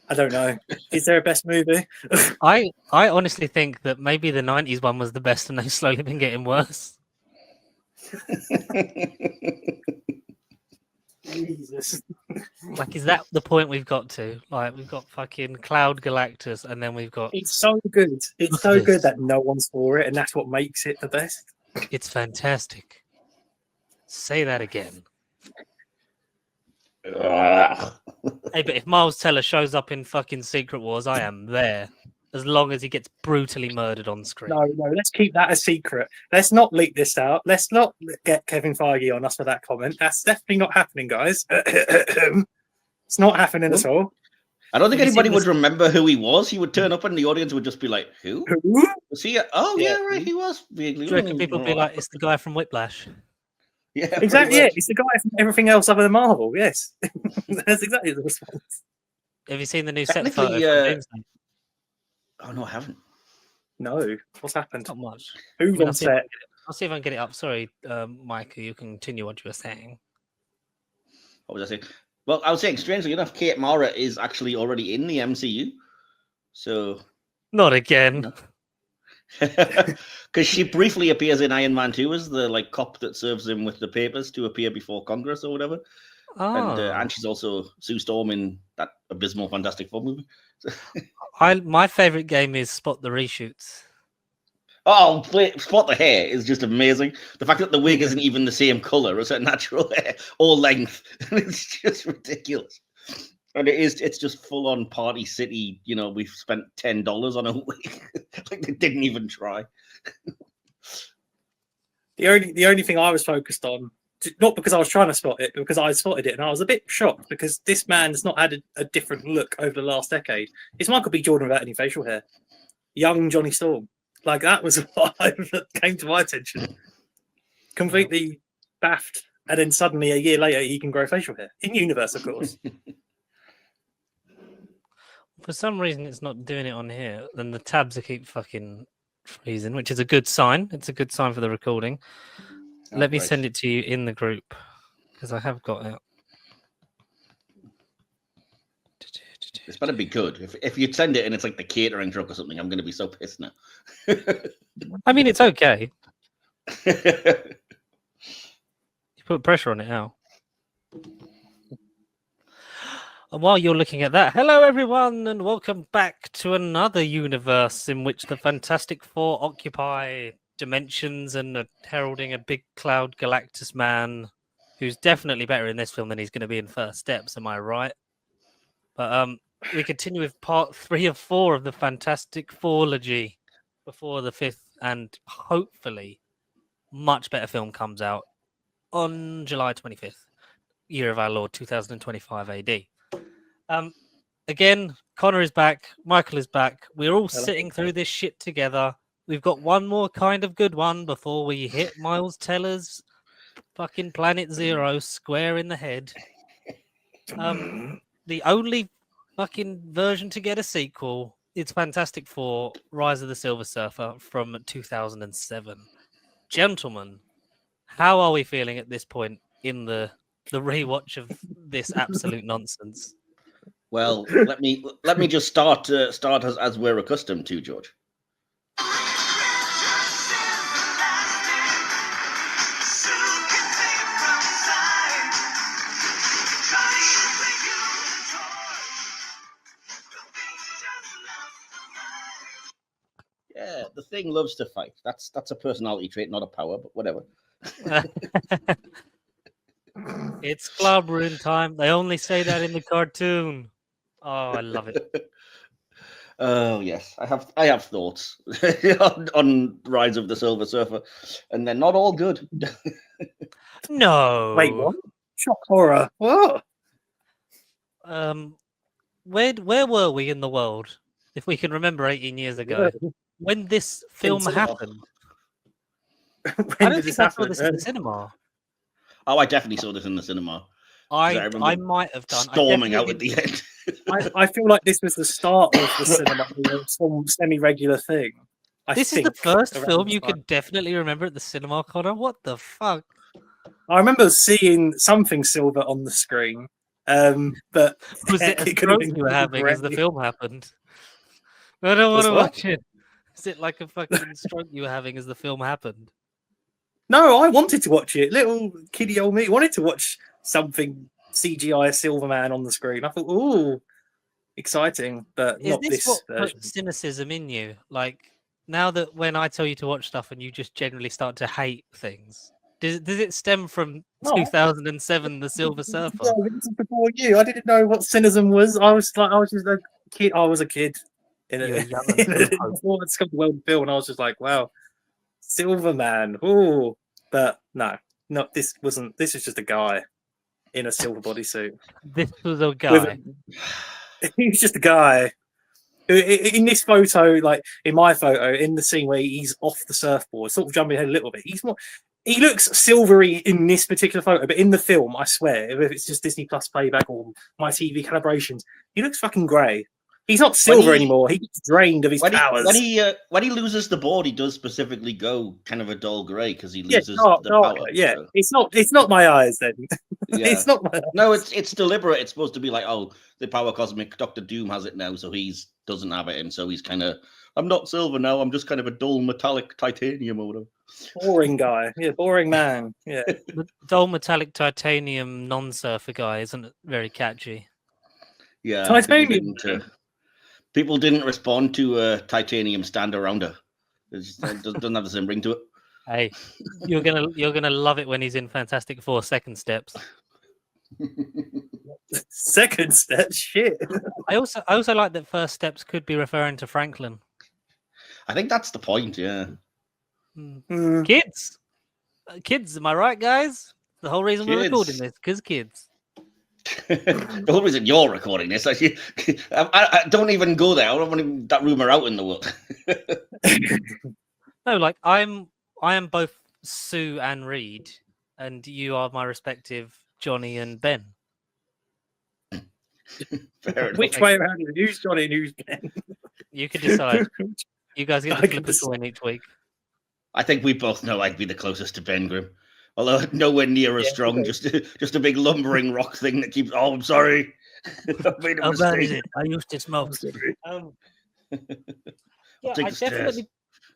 I don't know. Is there a best movie? I honestly think that maybe the 90s one was the best and they've slowly been getting worse. Jesus. Like, is that the point we've got to? Like, we've got fucking Cloud Galactus, and then we've got... It's so good. It's so good that no one saw it, and that's what makes it the best. It's fantastic. Say that again. Hey, but if Miles Teller shows up in fucking Secret Wars, I am there. As long as he gets brutally murdered on screen. No, let's keep that a secret. Let's not leak this out. Let's not get Kevin Feige on us for that comment. That's definitely not happening, guys. It's not happening at all. I don't think anybody would remember who he was. He would turn up and the audience would just be like, who? Was he? Oh, yeah, right, he was. People would be like, it's the guy from Whiplash. Yeah, exactly. Yeah, it's the guy from everything else other than Marvel. Yes. That's exactly the response. Have you seen the new set photo? Oh, no, I haven't. No. What's happened? Not much. Who's on set? I'll see if I can get it up. Sorry, Mike, you can continue what you were saying. What was I saying? Well, I was saying, strangely enough, Kate Mara is actually already in the MCU. So... Not again. Because she briefly appears in Iron Man 2 as the cop that serves him with the papers to appear before Congress or whatever. Oh. And she's also Sue Storm in that abysmal Fantastic Four movie. My favorite game is Spot the Reshoots. Oh, Spot the Hair is just amazing. The fact that the wig isn't even the same color as her natural hair or length, it's just ridiculous. And it's just full on Party City. You know, we've spent $10 on a wig. They didn't even try. The only thing I was focused on, not because I was trying to spot it, but because I spotted it, and I was a bit shocked because this man has not had a different look over the last decade. It's Michael B. Jordan without any facial hair. Young Johnny Storm. That was what came to my attention. Completely baffed, and then suddenly a year later he can grow facial hair. In universe, of course. For some reason it's not doing it on here. Then the tabs keep fucking freezing, which is a good sign. It's a good sign for the recording. Let me send it to you in the group because I have got it. This better be good. If you send it and it's like the catering truck or something, I'm going to be so pissed now. I mean, it's okay. You put pressure on it now. And while you're looking at that, hello everyone, and welcome back to another universe in which the Fantastic Four occupy dimensions and are heralding a big Cloud Galactus man who's definitely better in this film than he's going to be in First Steps. Am I right? But we continue with part 3 of 4 of the Fantastic Fourlogy before the 5th and hopefully much better film comes out on July 25th, year of our Lord 2025 AD. Again, Connor is back. Michael is back. We're all sitting through this shit together. We've got one more kind of good one before we hit Miles Teller's fucking Planet Zero square in the head. The only fucking version to get a sequel, it's Fantastic Four: Rise of the Silver Surfer from 2007. Gentlemen, how are we feeling at this point in the rewatch of this absolute nonsense? Well, let me just start as we're accustomed to, George. Yeah, the Thing loves to fight. That's a personality trait, not a power, but whatever. It's clobbering time. They only say that in the cartoon. Oh, I love it. Oh yes, I have thoughts on Rise of the Silver Surfer, and they're not all good. No. Wait, what? Shock horror. What? Where were we in the world? If we can remember 18 years ago, when this film happened. I don't think I saw this in the cinema. Oh, I definitely saw this in the cinema. I might have done. Storming out at the end. I feel like this was the start of the cinema, some semi-regular thing. This is the first film you could definitely remember at the cinema, Connor. What the fuck? I remember seeing something silver on the screen, But Was it a it could have stroke been you were having as the great. film happened? I don't want Was to what? watch it. Is it like a fucking stroke you were having as the film happened? No, I wanted to watch it. Little kiddie old me wanted to watch something CGI Silverman on the screen. I thought, ooh, exciting, but Is not this this what version. put cynicism in you? Like now that when I tell you to watch stuff and you just generally start to hate things, does it stem from No. 2007, The Silver Surfer? Yeah, this is before you. I didn't know what cynicism was. I was just a kid. I was a kid You're young and full of hope. before I discovered the world of film, and I was just like, wow, Silverman. Ooh, but no, not this. Wasn't this? Was just a guy in a silver bodysuit. This was a With guy. he was just a guy. In this photo, like in my photo, in the scene where he's off the surfboard, sort of jumping ahead a little bit. He's more. He looks silvery in this particular photo, but in the film, I swear, if it's just Disney Plus playback or my TV calibrations, he looks fucking grey. He's not silver anymore. He gets drained of his powers. When he loses the board, he does specifically go kind of a dull grey because he loses dark, the power. Yeah, so. It's not my eyes then. Yeah. It's not my eyes. No, it's deliberate. It's supposed to be like, oh, the power cosmic Doctor Doom has it now, so he's doesn't have it, and so he's kind of, I'm not silver now. I'm just kind of a dull metallic titanium or whatever. Boring guy. Yeah, boring man. Yeah. The dull metallic titanium non-surfer guy isn't very catchy. Yeah, Titanium. People didn't respond to titanium stand around her. It doesn't have the same ring to it. Hey, you're gonna love it when he's in Fantastic Four Second Steps. Second step, shit. I also like that First Steps could be referring to Franklin. I think that's the point. Yeah. Kids, am I right, guys? The whole reason we're recording Kids. this, because kids. The whole reason you're recording this, actually, I don't even go there. I don't want that rumor out in the world. No, like I am both Sue and Reed, and you are my respective Johnny and Ben. Fair enough. Which way around is it? Who's Johnny and who's Ben? You can decide. You guys get I to can flip a coin each week. I think we both know I'd be the closest to Ben Grimm. Although nowhere near as strong, okay. just a big lumbering rock thing that keeps. Oh, I'm sorry. I've made a How bad is mistake. it? I used to smoke. Yeah, take the stairs.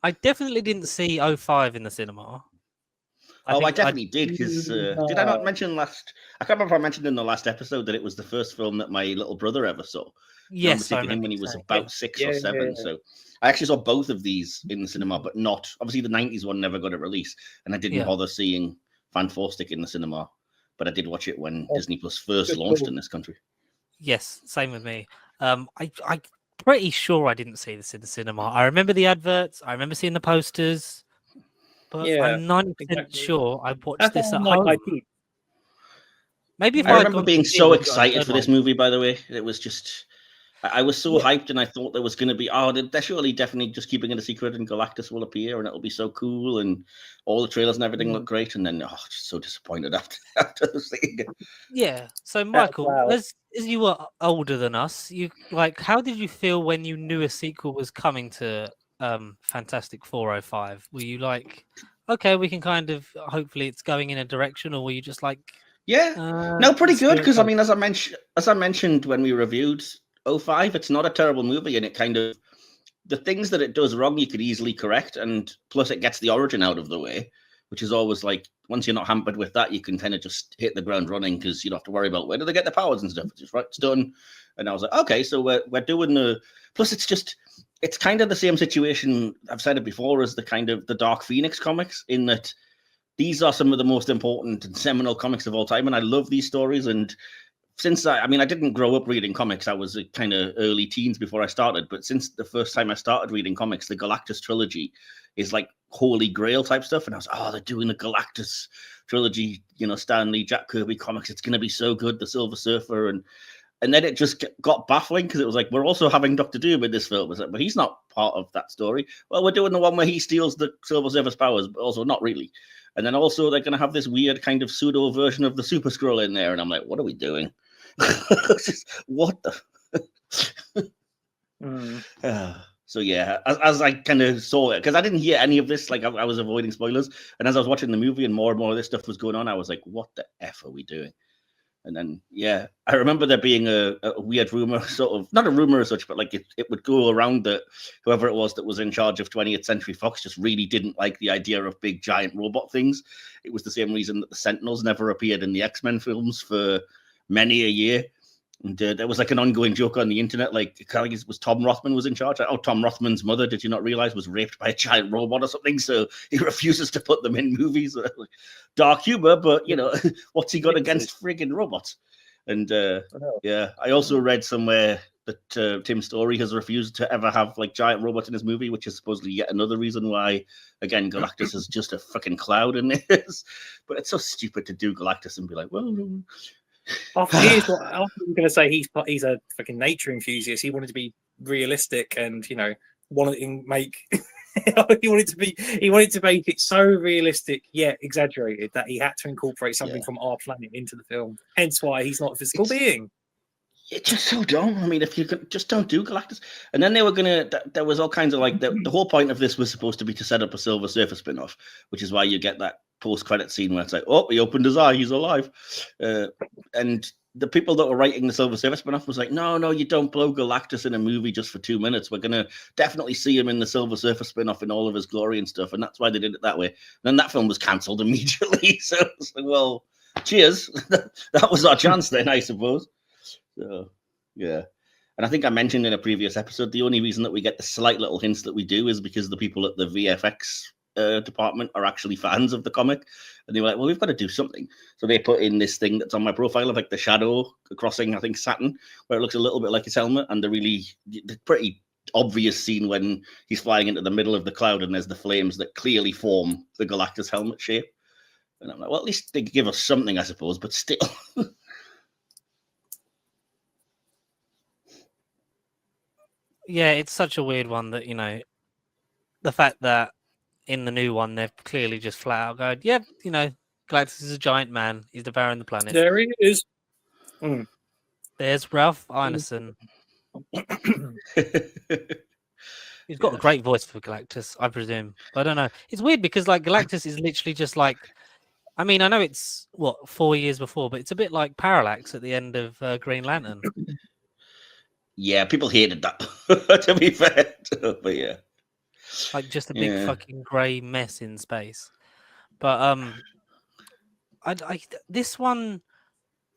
I definitely didn't see 05 in the cinema. I definitely did, because did I not mention last? I can't remember if I mentioned in the last episode that it was the first film that my little brother ever saw. Yes, I I remember seeing him when he was about 6 or 7. Yeah. So I actually saw both of these in the cinema, but not obviously the 90s one never got a release, and I didn't bother seeing Fantastic in the cinema, but I did watch it when Disney Plus first launched in this country. Yes, same with me. I'm pretty sure I didn't see this in the cinema. I remember the adverts. I remember seeing the posters. But Yeah, I'm 90% exactly. sure I watched this at like home. I did. Maybe if I I'd remember gone being to so see it, excited for this movie, by the way. It was just, I was so hyped, and I thought there was going to be, they're surely definitely just keeping it a secret, and Galactus will appear, and it'll be so cool, and all the trailers and everything look great, and then, just so disappointed after seeing it. Yeah. So, Michael, wow. as you were older than us, how did you feel when you knew a sequel was coming to Fantastic 405? Were you like, okay, we can kind of, hopefully it's going in a direction, or were you just like, yeah, no, pretty good, because I okay. mean, as I mentioned when we reviewed 05, it's not a terrible movie, and it kind of, the things that it does wrong you could easily correct, and plus it gets the origin out of the way, which is always like, once you're not hampered with that, you can kind of just hit the ground running, because you don't have to worry about where do they get the powers and stuff. It's just right, it's done. And I was like, okay, so we're doing the, plus it's kind of the same situation, I've said it before, as the kind of the Dark Phoenix comics, in that these are some of the most important and seminal comics of all time, and I love these stories. And since I didn't grow up reading comics, I was kind of early teens before I started, but since the first time I started reading comics, the Galactus trilogy is like holy grail type stuff, and I was, they're doing the Galactus trilogy, Stan Lee, Jack Kirby comics, it's going to be so good, the Silver Surfer, and then it just got baffling, because it was like, we're also having Dr. Doom in this film. It's like, but he's not part of that story. Well, we're doing the one where he steals the Silver Surfer's powers, but also not really. And then also they're going to have this weird kind of pseudo version of the Super Skrull in there, and I'm like, what are we doing? What the? So yeah, as I kind of saw it, because I didn't hear any of this, like I was avoiding spoilers, and as I was watching the movie and more of this stuff was going on, I was like, what the F are we doing? And then, yeah, I remember there being a weird rumor, sort of, not a rumor as such, but like it would go around that whoever it was that was in charge of 20th Century Fox just really didn't like the idea of big giant robot things. It was the same reason that the Sentinels never appeared in the X-Men films for many a year. And there was like an ongoing joke on the internet, like I think it was Tom Rothman was in charge. Like, oh, Tom Rothman's mother, did you not realize, was raped by a giant robot or something? So he refuses to put them in movies. Dark humor, but you know, what's he got against friggin' robots? And yeah, I also read somewhere that Tim Story has refused to ever have like giant robots in his movie, which is supposedly yet another reason why, again, Galactus is just a fucking cloud in this. But it's so stupid to do Galactus and be like, well. I was going to say he's a fucking nature enthusiast. He wanted to be realistic, and you know, wanted to make he wanted to make it so realistic yet exaggerated that he had to incorporate something from our planet into the film. Hence why he's not a physical being. It's just so dumb. I mean, if you could just don't do Galactus. And then they were gonna. There was all kinds of like the whole point of this was supposed to be to set up a Silver Surfer spin-off, which is why you get that post-credit scene where it's like, oh, he opened his eye, he's alive. And the people that were writing the Silver Surfer spin-off was like, no, you don't blow Galactus in a movie just for 2 minutes. We're gonna definitely see him in the Silver Surfer spin-off in all of his glory and stuff, and that's why they did it that way. And then that film was cancelled immediately. So it's like, well, cheers. That was our chance then, I suppose. So, yeah. And I think I mentioned in a previous episode, the only reason that we get the slight little hints that we do is because the people at the VFX department are actually fans of the comic. And they were like, well, we've got to do something. So they put in this thing that's on my profile of like the shadow crossing, I think, Saturn, where it looks a little bit like his helmet. And the pretty obvious scene when he's flying into the middle of the cloud and there's the flames that clearly form the Galactus helmet shape. And I'm like, well, at least they give us something, I suppose, but still. Yeah, it's such a weird one that, you know, the fact that in the new one, they've clearly just flat out going, yeah, you know, Galactus is a giant man. He's devouring the planet. There he is. There's Ralph Ineson. He's got a great voice for Galactus, I presume. I don't know. It's weird because, like, Galactus is literally just like, I mean, I know it's, 4 years before, but it's a bit like Parallax at the end of Green Lantern. Yeah, people hated that, to be fair. But yeah. Like just a big fucking grey mess in space. But this one,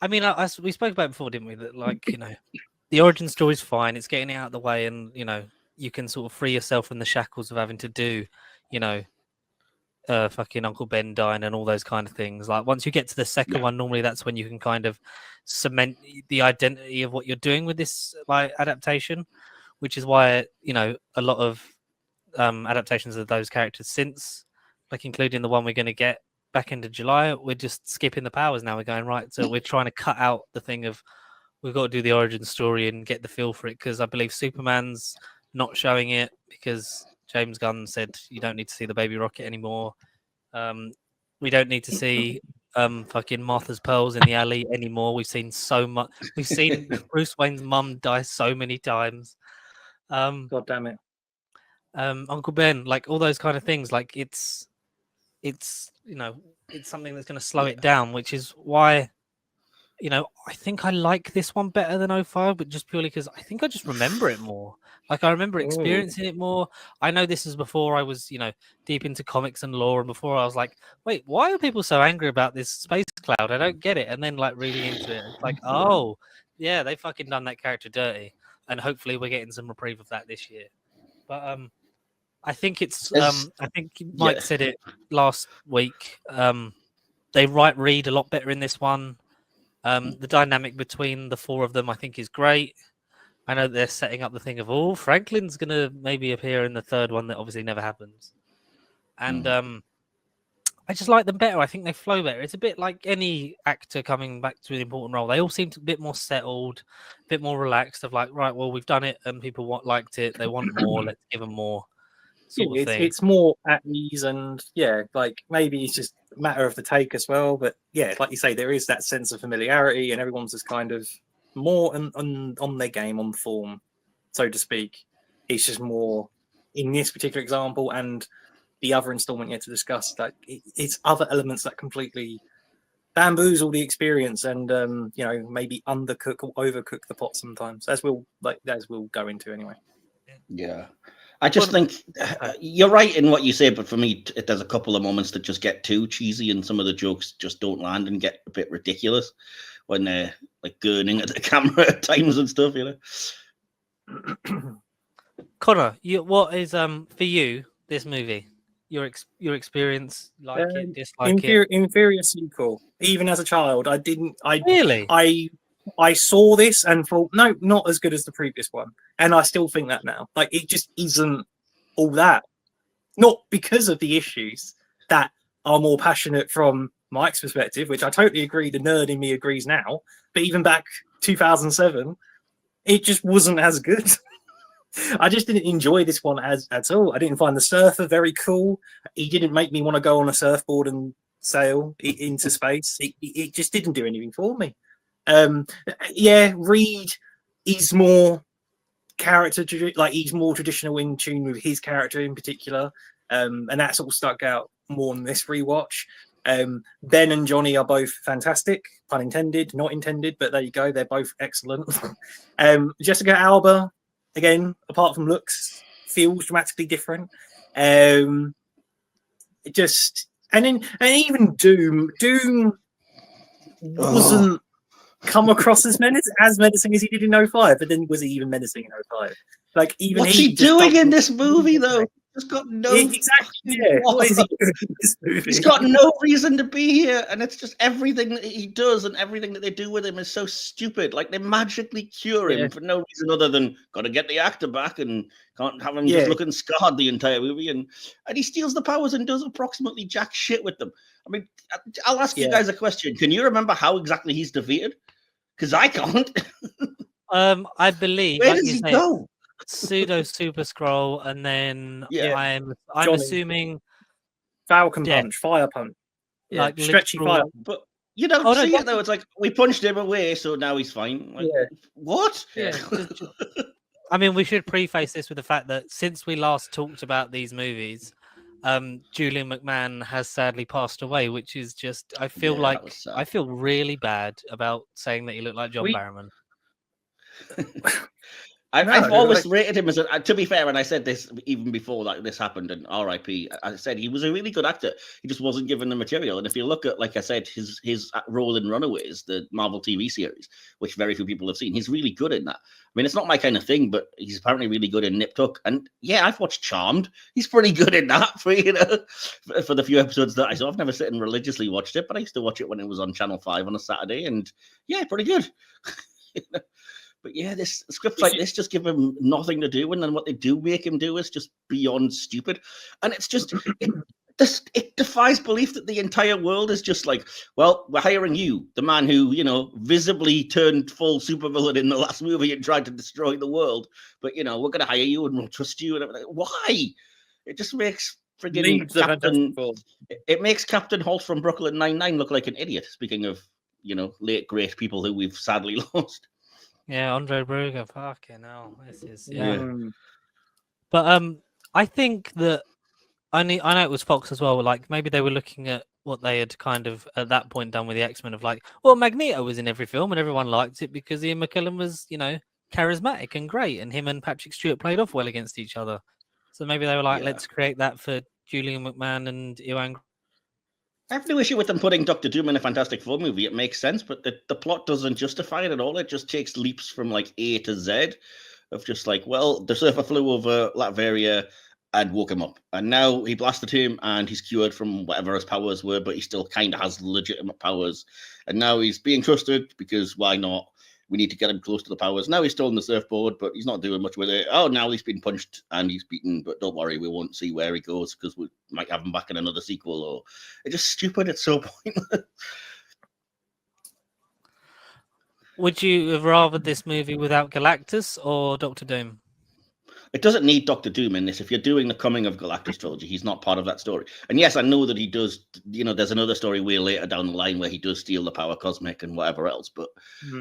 I mean, we spoke about it before, didn't we? That, like, you know, the origin story is fine. It's getting it out of the way, and you know, you can sort of free yourself from the shackles of having to do, you know, fucking Uncle Ben dying and all those kind of things. Like once you get to the second one, normally that's when you can kind of cement the identity of what you're doing with this like adaptation, which is why, you know, a lot of adaptations of those characters since, like including the one we're going to get back into July, we're just skipping the powers now. We're going right, so we're trying to cut out the thing of we've got to do the origin story and get the feel for it, because I believe Superman's not showing it because James Gunn said you don't need to see the baby rocket anymore. We don't need to see fucking Martha's pearls in the alley anymore. We've seen so much. We've seen Bruce Wayne's mum die so many times. God damn it. Uncle Ben, like all those kind of things, like it's you know, it's something that's going to slow it down, which is why, you know, I think I like this one better than 05, but just purely because I think I just remember it more. Like I remember experiencing it more. I know this is before I was, you know, deep into comics and lore, and before I was like, wait, why are people so angry about this space cloud? I don't get it. And then like really into it, it's like, oh yeah, they fucking done that character dirty, and hopefully we're getting some reprieve of that this year. But I think it's I think Mike said it last week. They write Reed a lot better in this one. The dynamic between the four of them, I think, is great. I know they're setting up the thing of, Franklin's going to maybe appear in the third one that obviously never happens. And I just like them better. I think they flow better. It's a bit like any actor coming back to an important role. They all seem a bit more settled, a bit more relaxed of like, right, well, we've done it and people liked it. They want more. Let's give them more. Sort of thing. It's more at ease, and like maybe it's just a matter of the take as well. But yeah, like you say, there is that sense of familiarity, and everyone's just kind of more on their game, on form, so to speak. It's just more in this particular example, and the other installment yet to discuss. That it's other elements that completely bamboozle the experience and maybe undercook or overcook the pot sometimes, as we'll go into anyway. Yeah. I just think you're right in what you say, but for me, there's a couple of moments that just get too cheesy, and some of the jokes just don't land and get a bit ridiculous when they're like gurning at the camera at times and stuff, you know. Connor, what is for you this movie? Your experience, like it, dislike it? Inferior sequel. Even as a child, I didn't. Really? I saw this and thought, no, not as good as the previous one. And I still think that now. Like, it just isn't all that. Not because of the issues that are more passionate from Mike's perspective, which I totally agree, the nerd in me agrees now. But even back 2007, it just wasn't as good. I just didn't enjoy this one at all. I didn't find the surfer very cool. He didn't make me want to go on a surfboard and sail into space. It just didn't do anything for me. Reed is more he's more traditional in tune with his character in particular, and that's all stuck out more in this rewatch. Ben and Johnny are both fantastic, pun intended, not intended, but there you go, they're both excellent. Jessica Alba, again, apart from looks, feels dramatically different. And even Doom wasn't come across as menacing as he did in 05, but then was he even menacing in 05? Like, even what's he doing in this movie though? He's got no exactly. Yeah. What is he doing in this movie? He's got no reason to be here, and it's just everything that he does and everything that they do with him is so stupid. Like, they magically cure him for no reason other than got to get the actor back and can't have him just looking scarred the entire movie, and he steals the powers and does approximately jack shit with them. I mean, I'll ask you guys a question. Can you remember how exactly he's defeated? Because I can't. I believe. Where does he go? Pseudo Super Scroll, and then I'm assuming Falcon Punch, Fire Punch, like stretchy fire. But you don't see it though. It's like we punched him away, so now he's fine. Like, what? Yeah. I mean, we should preface this with the fact that since we last talked about these movies, Julian McMahon has sadly passed away, which is just, I feel really bad about saying that he looked like John Barrowman. I've always rated him as to be fair, and I said this even before this happened, and RIP, I said he was a really good actor. He just wasn't given the material. And if you look at, like I said, his role in Runaways, the Marvel TV series, which very few people have seen, he's really good in that. I mean, it's not my kind of thing, but he's apparently really good in Nip Tuck. And yeah, I've watched Charmed. He's pretty good in that for the few episodes that I saw. I've never sit and religiously watched it, but I used to watch it when it was on Channel 5 on a Saturday, and yeah, pretty good. But yeah, this scripts like this just give him nothing to do, and then what they do make him do is just beyond stupid. And it's just it defies belief that the entire world is just like, well, we're hiring you, the man who, visibly turned full supervillain in the last movie and tried to destroy the world. But we're gonna hire you and we'll trust you. And everything. Why? It just makes friggin' Captain. It makes Captain Holt from Brooklyn Nine-Nine look like an idiot. Speaking of, late great people who we've sadly lost. Yeah, Andre Braugher, fucking hell, this is But I think that I know it was Fox as well. Like, maybe they were looking at what they had kind of at that point done with the X-Men of like, well, Magneto was in every film and everyone liked it because Ian McKellen was, charismatic and great, and him and Patrick Stewart played off well against each other. So maybe they were like, let's create that for Julian McMahon and Ewan. I have no issue with them putting Doctor Doom in a Fantastic Four movie. It makes sense, but the plot doesn't justify it at all. It just takes leaps from like A to Z of just like, well, the surfer flew over Latveria and woke him up. And now he blasted him and he's cured from whatever his powers were, but he still kind of has legitimate powers. And now he's being trusted because why not? We need to get him close to the powers. Now he's stolen the surfboard, but he's not doing much with it. Oh, now he's been punched and he's beaten, but don't worry, we won't see where he goes because we might have him back in another sequel. Or it's just stupid. It's so pointless. Would you have rather this movie without Galactus or Doctor Doom? It doesn't need Doctor Doom in this. If you're doing the Coming of Galactus trilogy, he's not part of that story. And yes, I know that he does, there's another story way later down the line where he does steal the power cosmic and whatever else, but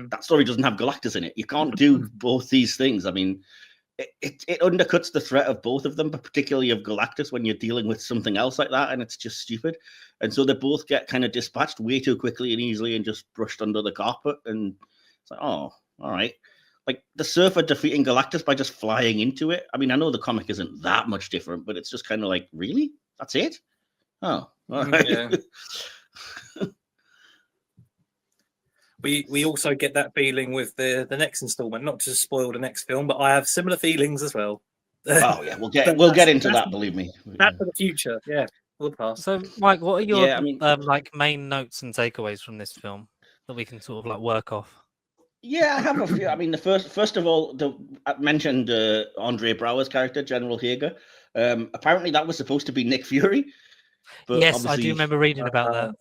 that story doesn't have Galactus in it. You can't do both these things. I mean, it undercuts the threat of both of them, but particularly of Galactus when you're dealing with something else like that, and it's just stupid. And so they both get kind of dispatched way too quickly and easily and just brushed under the carpet. And it's like, oh, all right. Like the Surfer defeating Galactus by just flying into it. I mean, I know the comic isn't that much different, but it's just kind of like, really? That's it? Oh, all right. Yeah. We also get that feeling with the next installment. Not to spoil the next film, but I have similar feelings as well. Oh yeah, we'll But get into that's- that. Believe me. That's for the future. Yeah, we'll pass. So, Mike, what are your Yeah, I mean- like main notes and takeaways from this film that we can sort of like work off? Yeah, I have a few. I mean, the first of all, I mentioned Andre Braugher's character, General Hager. Apparently, that was supposed to be Nick Fury. But Yes, I obviously- do remember reading about that.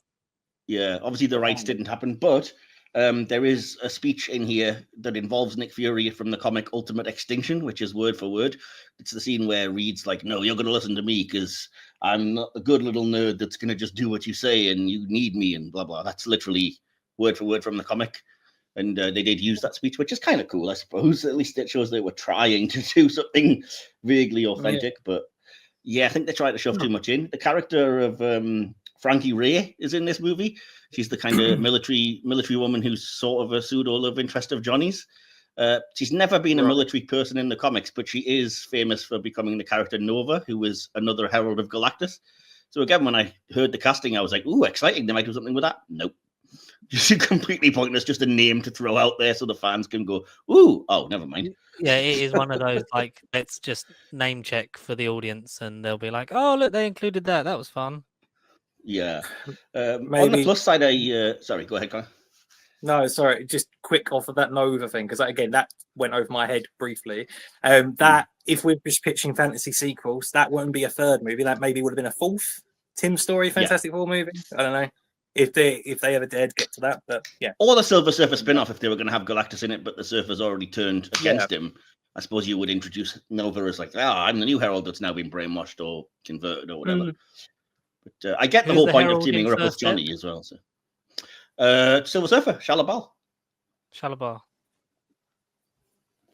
Yeah, obviously the rights didn't happen, but there is a speech in here that involves Nick Fury from the comic Ultimate Extinction, which is word for word. It's the scene where Reed's like, "No, you're going to listen to me because I'm not a good little nerd that's going to just do what you say and you need me and blah blah." That's literally word for word from the comic. And they did use that speech, which is kind of cool, I suppose. At least it shows they were trying to do something vaguely authentic. But yeah, I think they tried to shove too much in. The character of Frankie Ray is in this movie. She's the kind of military woman who's sort of a pseudo love interest of Johnny's. She's never been a military person in the comics, but she is famous for becoming the character Nova, who was another Herald of Galactus. So again, when I heard the casting, I was like, "Ooh, exciting! They might do something with that." Nope. Just completely pointless, just a name to throw out there so the fans can go, "Ooh, oh, never mind." Yeah, it is one of those like let's just name check for the audience, and they'll be like, "Oh, look, they included that. That was fun." Yeah. On the Maybe- plus side, sorry, go ahead, Colin. No, sorry, just quick off of that Nova thing, because again, that went over my head briefly. That if we're just pitching fantasy sequels, that won't be a third movie. That maybe would have been a fourth Tim Story Fantastic Four movie. I don't know if they ever dared get to that, but yeah. Or the Silver Surfer spin-off if they were going to have Galactus in it, but the Surfer's already turned against him. I suppose you would introduce Nova as like, I'm the new Herald that's now been brainwashed or converted or whatever. But I get the Who's whole the point of Herald teaming in her up with First Step? Johnny as well. So, Silver Surfer, Shalabal. Shalabar.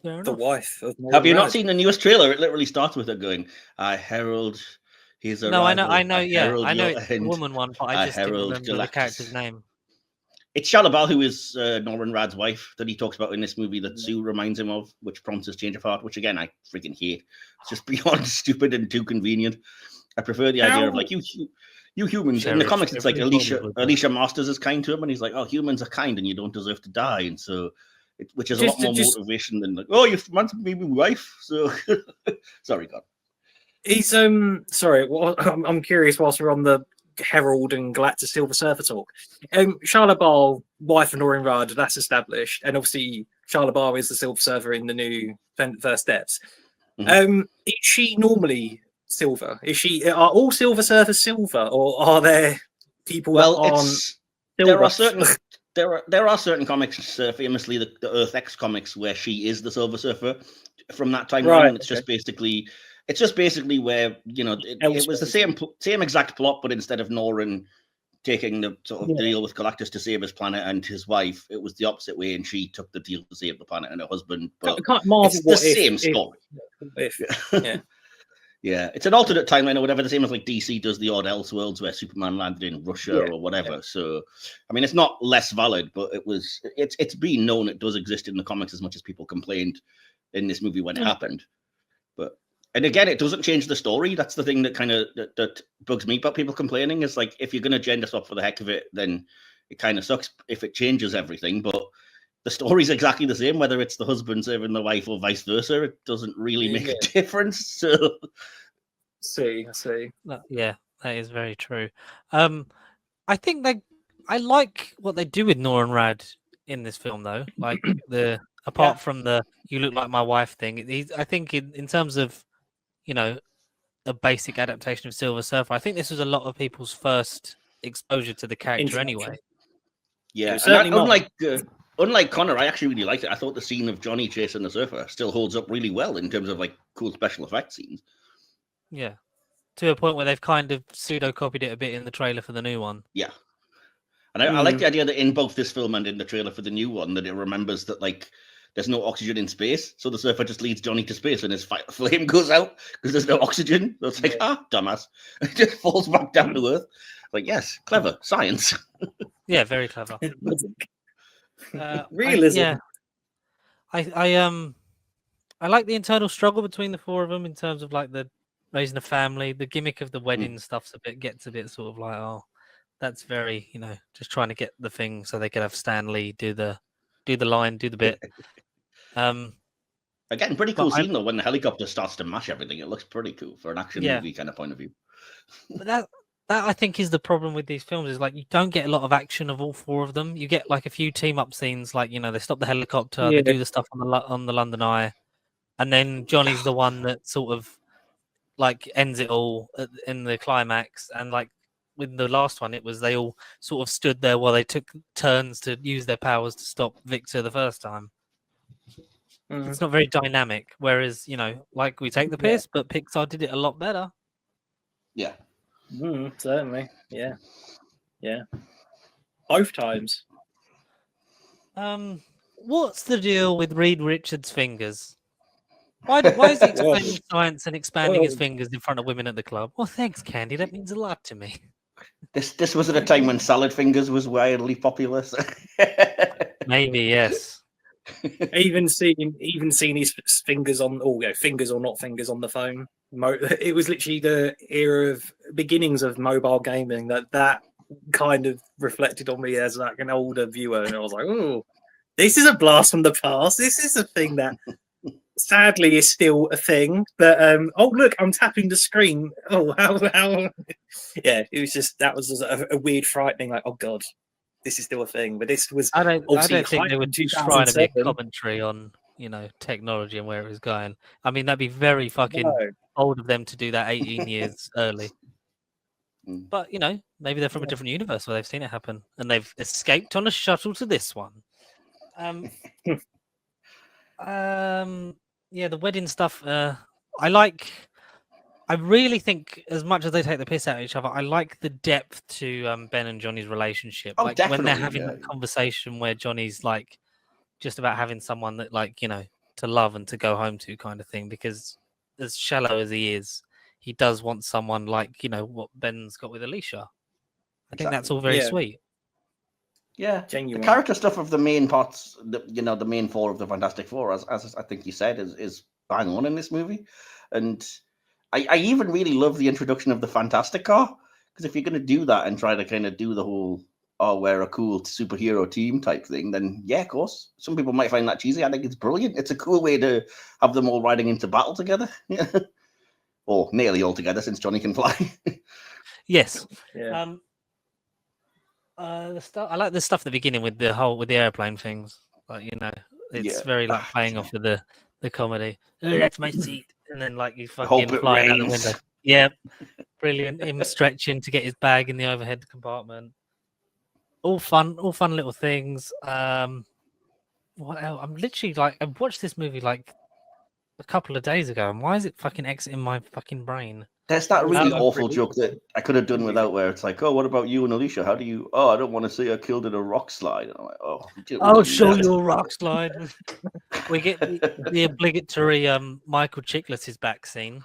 Fair The enough. wife of Have you not Morgan seen the newest trailer? It literally starts with her going, "I herald his No, I arrival. know, yeah, herald I know your it's the end." woman one, but I I just didn't herald remember the character's Galactus. name. It's Shalabal, who is Norman Rad's wife that he talks about in this movie that Sue reminds him of, which prompts his change of heart, which again, I freaking hate. It's just beyond stupid and too convenient. I prefer the idea of like, you humans. In the Cherish comics, it's like every Alicia moment with Alicia Masters is kind to him, and he's like, "Oh, humans are kind and you don't deserve to die." And so, which is a lot more motivation than like, "Oh, you want to be my wife." So, sorry, God. He's sorry, I'm curious whilst we're on the Herald and Galactus Silver Surfer talk. Shalabar, wife of Norrin Radd, that's established, and obviously Shalabar is the Silver Surfer in the new First Steps. Is she normally silver? Are all Silver Surfers silver, or are there people that aren't silver? There are certain comics, famously the Earth X comics, where she is the Silver Surfer from that timeline. Right, And it's just basically where it was the same exact plot, but instead of Norrin taking the sort of deal with Galactus to save his planet and his wife, it was the opposite way, and she took the deal to save the planet and her husband. But it's the same story. Yeah. Yeah, it's an alternate timeline or whatever, the same as like DC does the odd Elseworlds where Superman landed in Russia or whatever. Yeah. So, I mean, it's not less valid, but it's been known it does exist in the comics as much as people complained in this movie when it happened. And again, it doesn't change the story. That's the thing that kind of that bugs me about people complaining is like, if you're going to gender swap for the heck of it, then it kind of sucks if it changes everything. But the story's exactly the same, whether it's the husband saving the wife or vice versa. It doesn't really make a difference. So, I see. Yeah, that is very true. I think I like what they do with Norrin Radd in this film, though. Like apart from the "you look like my wife" thing, I think in terms of a basic adaptation of Silver Surfer, I think this was a lot of people's first exposure to the character anyway. Yeah, and unlike Connor, I actually really liked it. I thought the scene of Johnny chasing the Surfer still holds up really well in terms of like cool special effects scenes. Yeah, to a point where they've kind of pseudo copied it a bit in the trailer for the new one. Yeah, and I like the idea that in both this film and in the trailer for the new one, that it remembers that like there's no oxygen in space, so the surfer just leads Johnny to space, and his flame goes out because there's no oxygen. So it's like, dumbass, it just falls back down to earth. Like, yes, clever science. Yeah, very clever. Realism. I like the internal struggle between the four of them in terms of like the raising a family. The gimmick of the wedding stuff's gets a bit sort of like, oh, that's very, just trying to get the thing so they could have Stan Lee do the line, do the bit. Again, pretty cool scene though when the helicopter starts to mash everything. It looks pretty cool for an action movie kind of point of view. But that I think is the problem with these films is like you don't get a lot of action of all four of them. You get like a few team up scenes, like they stop the helicopter, they do the stuff on the London Eye, and then Johnny's the one that sort of like ends it all in the climax. And like with the last one, it was they all sort of stood there while they took turns to use their powers to stop Victor the first time. It's not very dynamic. Whereas like we take the piss, but Pixar did it a lot better. Yeah. Certainly. Yeah. Both times. What's the deal with Reed Richards' fingers? Why is he explaining science and expanding his fingers in front of women at the club? Well, thanks, Candy. That means a lot to me. This was at a time when salad fingers was wildly popular. So. Maybe, yes. even seen his fingers on fingers or not fingers on the phone. It was literally the era of beginnings of mobile gaming that kind of reflected on me as like an older viewer, and I was like, oh, this is a blast from the past. This is a thing that sadly is still a thing. But oh look, I'm tapping the screen. Oh how yeah, it was just a weird, frightening, like, oh god, this is still a thing. But this was I don't think they were trying to make a commentary on technology and where it was going. I mean, that'd be very fucking old of them to do that 18 years early. But maybe they're from a different universe where they've seen it happen and they've escaped on a shuttle to this one. Yeah, the wedding stuff. I really think, as much as they take the piss out of each other, I like the depth to Ben and Johnny's relationship. Oh, like when they're having a conversation where Johnny's like just about having someone that to love and to go home to, kind of thing. Because as shallow as he is, he does want someone like what Ben's got with Alicia. I think that's all very sweet. Yeah, genuine. The character stuff of the main parts, the main four of the Fantastic Four, as I think you said, is bang on in this movie. And I even really love the introduction of the Fantastic Car, because if you're going to do that and try to kind of do the whole, oh, we're a cool superhero team type thing, then yeah, of course. Some people might find that cheesy. I think it's brilliant. It's a cool way to have them all riding into battle together. Or nearly all together, since Johnny can fly. Yes. Yeah. The stuff I like the stuff at the beginning with the airplane things. Like it's very like playing off of the comedy. Oh, that's my seat, and then like you fucking flying out the window. Yeah, brilliant. Him stretching to get his bag in the overhead compartment. All fun little things. What else? I'm literally like, I watched this movie like a couple of days ago, and why is it fucking exiting my fucking brain? There's that really awful joke that I could have done without, where it's like, oh, what about you and Alicia? How do you? Oh, I don't want to see her killed in a rock slide. And I'm like, oh, I'll show you a rock slide. We get the obligatory Michael Chiklis' back scene.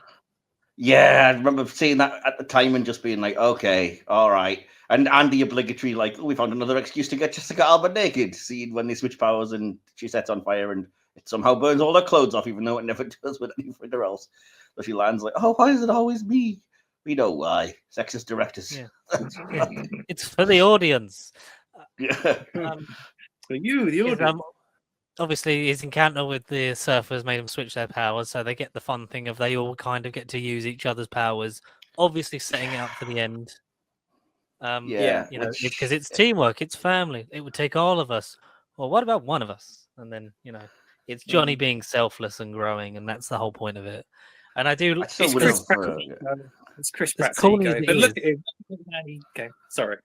Yeah, I remember seeing that at the time and just being like, okay, all right. And the obligatory, like, oh, we found another excuse to get Jessica Alba naked scene when they switch powers and she sets on fire and it somehow burns all her clothes off, even though it never does with anything else. So she lands like, oh, why is it always me? We know why. Sexist directors. Yeah. It's for the audience. Yeah. For you, the audience. Obviously, his encounter with the surfers made them switch their powers, so they get the fun thing of they all kind of get to use each other's powers, obviously setting it up for the end. Because it's teamwork, it's family. It would take all of us. Well, what about one of us? And then, it's Johnny being selfless and growing, and that's the whole point of it. And I do. It's Chris Pratt. It's Chris Pratt. But look at him. Okay, sorry.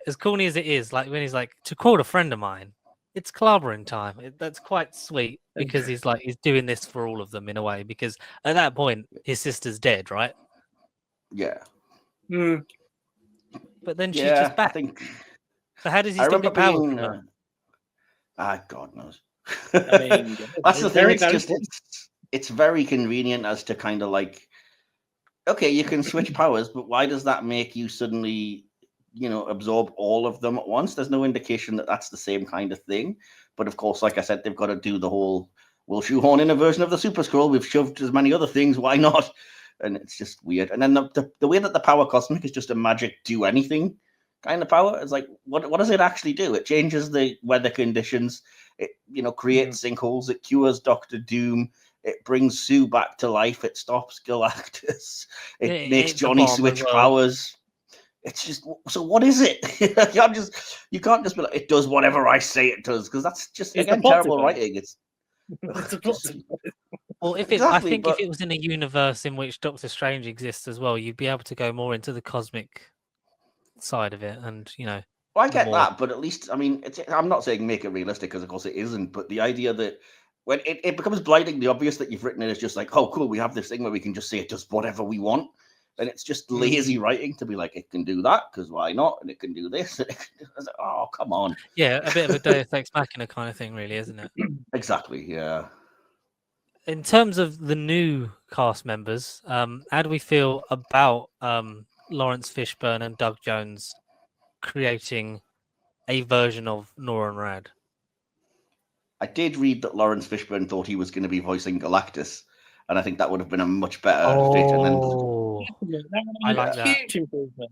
As corny as it is, like when he's like, to quote a friend of mine, it's clobbering time. That's quite sweet because he's doing this for all of them in a way. Because at that point, his sister's dead, right? Yeah. But then she's just back. So how does he still get power from her? God knows. I mean, that's the it's thing. very It's valid just point. it's very convenient as to kind of like, okay, you can switch powers, but why does that make you suddenly, absorb all of them at once? There's no indication that that's the same kind of thing. But of course, like I said, they've got to do the whole, we'll shoehorn in a version of the Super Scroll. We've shoved as many other things. Why not? And it's just weird. And then the way that the power cosmic is just a magic do anything kind of power. It's like, what does it actually do? It changes the weather conditions. It, creates sinkholes. It cures Doctor Doom. It brings Sue back to life. It stops Galactus. It makes It's a Johnny bomb as switch well. powers. It's just, so what is it? you can't just be like, it does whatever I say it does, because that's just, It's the again, plot terrible device. writing. It's It's the plot just- device. Well, I Exactly, think but- if it was in a universe in which Doctor Strange exists as well, you'd be able to go more into the cosmic side of it, and Well, I the get more- that, but at least, I mean, I'm not saying make it realistic, because of course it isn't, but the idea that when it becomes blindingly obvious that you've written it as just like, oh, cool, we have this thing where we can just say it does whatever we want, and it's just lazy writing to be like, it can do that, because why not? And it can do this. And like, oh, come on. yeah, a bit of a Deus Ex Machina kind of thing, really, isn't it? Exactly, yeah. In terms of the new cast members, how do we feel about Lawrence Fishburne and Doug Jones creating a version of Nora and Rad? I did read that Lawrence Fishburne thought he was going to be voicing Galactus, and I think that would have been a much better fit. And then Oh, I like that. Huge improvement.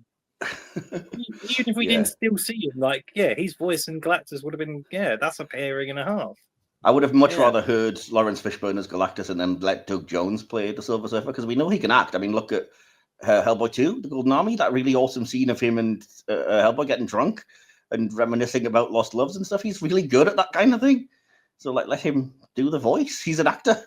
Even if we Yeah. didn't still see him, like, his voice in Galactus would have been, that's a pairing and a half. I would have much Yeah. rather heard Lawrence Fishburne as Galactus and then let Doug Jones play the Silver Surfer, because we know he can act. I mean, look at Hellboy 2, The Golden Army, that really awesome scene of him and Hellboy getting drunk and reminiscing about lost loves and stuff. He's really good at that kind of thing. So, like, let him do the voice. He's an actor.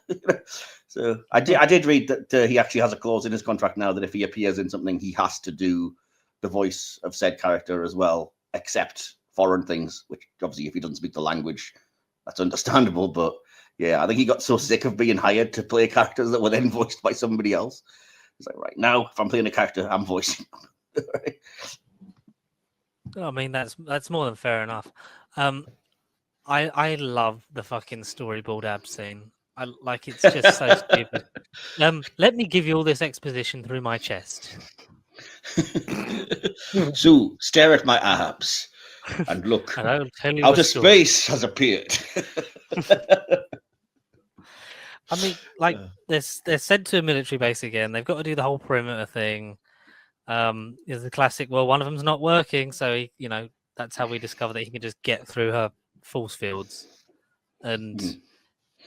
So I did read that he actually has a clause in his contract now that if he appears in something, he has to do the voice of said character as well, except foreign things, which obviously if he doesn't speak the language, that's understandable. But yeah, I think he got so sick of being hired to play characters that were then voiced by somebody else. It's like, right now, if I'm playing a character, I'm voicing. I mean, that's more than fair enough. I love the fucking storyboard ab scene. I like it's just so stupid. Let me give you all this exposition through my chest. Sue, stare at my abs and look. And I'll tell you Outer a story. space has appeared. I mean, like they're sent to a military base again. They've got to do the whole perimeter thing. Is the classic. Well, one of them's not working, so he, that's how we discover that he can just get through her force fields. And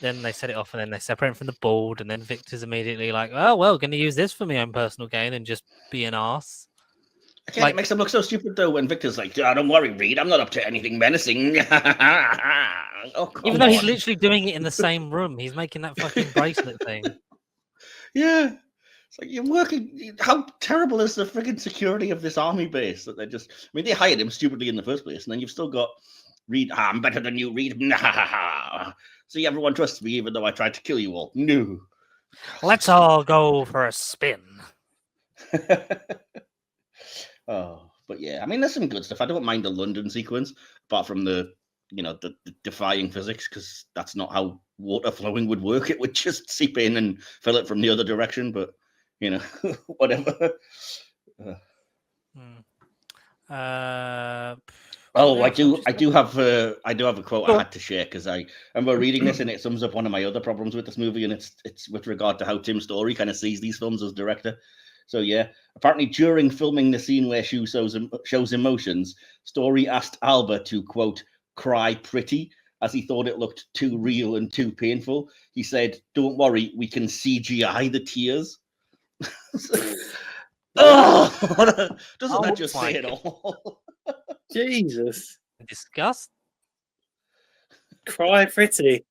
then they set it off, and then they separate from the board, and then Victor's immediately like, "Oh well, going to use this for my own personal gain and just be an arse." Again, it makes them look so stupid though when Victor's like, don't worry, Reed, I'm not up to anything menacing. Oh, come Even though he's on. literally doing it in the same room, he's making that fucking bracelet thing. Yeah. It's like, you're working. How terrible is the friggin' security of this army base that they hired him stupidly in the first place, and then you've still got Reed, I'm better than you, Reed. See, everyone trusts me, even though I tried to kill you all. No. Let's all go for a spin. Oh, but yeah, I mean, there's some good stuff. I don't mind the London sequence, apart from the defying physics, because that's not how water flowing would work. It would just seep in and fill it from the other direction. But whatever. Oh, I do have a quote I had to share, because I remember reading this and it sums up one of my other problems with this movie, and it's with regard to how Tim Story kind of sees these films as director. So yeah, apparently during filming the scene where Sue shows emotions, Story asked Alba to, quote, cry pretty, as he thought it looked too real and too painful. He said, "Don't worry, we can CGI the tears." Oh, doesn't that just say it all? Jesus. Disgust. Cry pretty.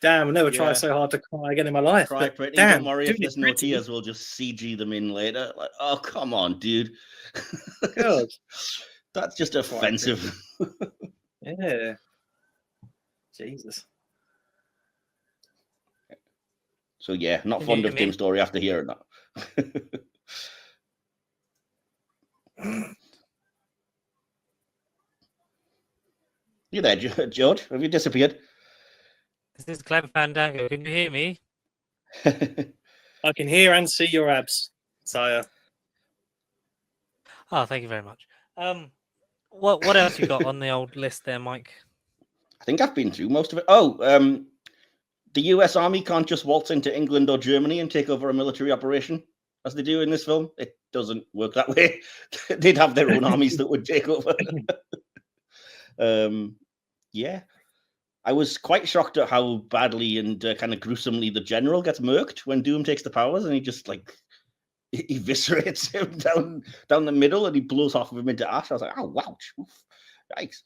Damn, I never Yeah. tried so hard to cry again in my life. Cry but pretty. damn, Don't worry, if doing it there's no pretty. tears, we'll just CG them in later. Like, oh, come on, dude. God. That's just offensive. Yeah. Jesus. So yeah, not Can fond you of hear me? Tim Story after hearing that. You there, George? Have you disappeared? This is Glenn Fandango. Can you hear me? I can hear and see your abs, Sire. Oh, thank you very much. What else you got on the old list there, Mike? I think I've been through most of it. Oh, the US Army can't just waltz into England or Germany and take over a military operation as they do in this film. It doesn't work that way. They'd have their own armies that would take over. Yeah. I was quite shocked at how badly and kind of gruesomely the general gets murked when Doom takes the powers, and he just like eviscerates him down the middle, and he blows half of him into ash. I was like, oh wow, yikes!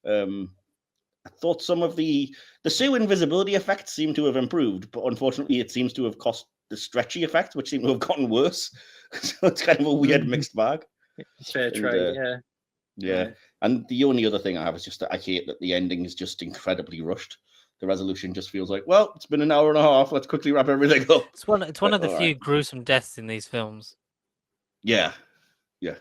I thought some of the Sue invisibility effects seem to have improved, but unfortunately, it seems to have cost the stretchy effect, which seem to have gotten worse. So it's kind of a weird mixed bag. Fair trade, Yeah. And the only other thing I have is just that I hate that the ending is just incredibly rushed. The resolution just feels like, well, it's been an hour and a half. Let's quickly wrap everything up. It's one of the few right. gruesome deaths in these films. Yeah. But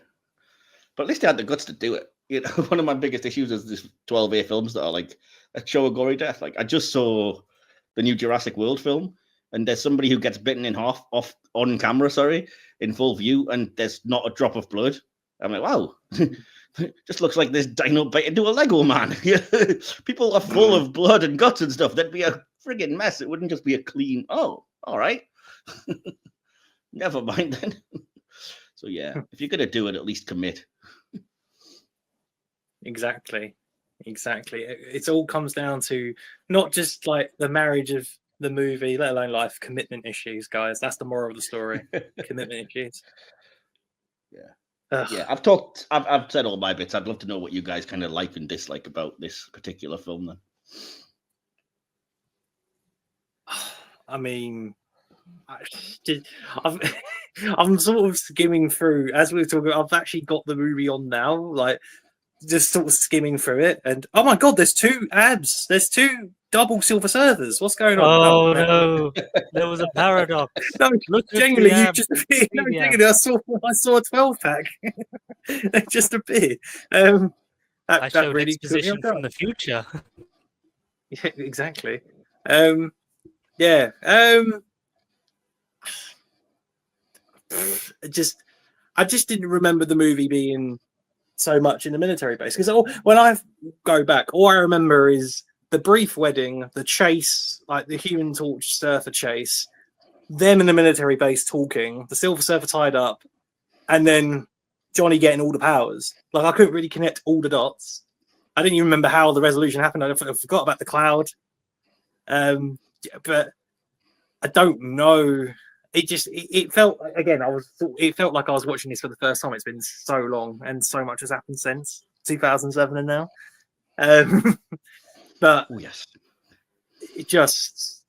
at least they had the guts to do it. You know, one of my biggest issues is this 12A films that are like a show a gory death. Like I just saw the new Jurassic World film, and there's somebody who gets bitten in half off on camera, in full view, and there's not a drop of blood. I'm like, wow. Just looks like this dino bite into a Lego man. People are full of blood and guts and stuff. That'd be a friggin' mess. It wouldn't just be a clean, oh, all right. Never mind then. So yeah, if you're gonna do it, at least commit. Exactly. It all comes down to not just like the marriage of the movie, let alone life, commitment issues, guys. That's the moral of the story. Commitment issues. Yeah, I've said all my bits. I'd love to know what you guys kind of like and dislike about this particular film then. I mean, I'm sort of skimming through as we were talking. I've actually got the movie on now, like just sort of skimming through it, and oh my god, there's two abs. There's two double Silver Surfers. What's going on? Oh no, there was a paradox. No, Look at genuinely, the you abs. just appeared. No, genuinely, I saw a 12-pack. They just appeared. I showed really exposition from the future. Yeah, exactly. Yeah. I just didn't remember the movie being so much in the military base, because when I go back, all I remember is the brief wedding, the chase, like the Human Torch surfer chase, them in the military base talking, the Silver Surfer tied up, and then Johnny getting all the powers. Like I couldn't really connect all the dots. I didn't even remember how the resolution happened. I forgot about the cloud. But I don't know. It felt, again, it felt like I was watching this for the first time. It's been so long and so much has happened since 2007 and now. But yes, it just,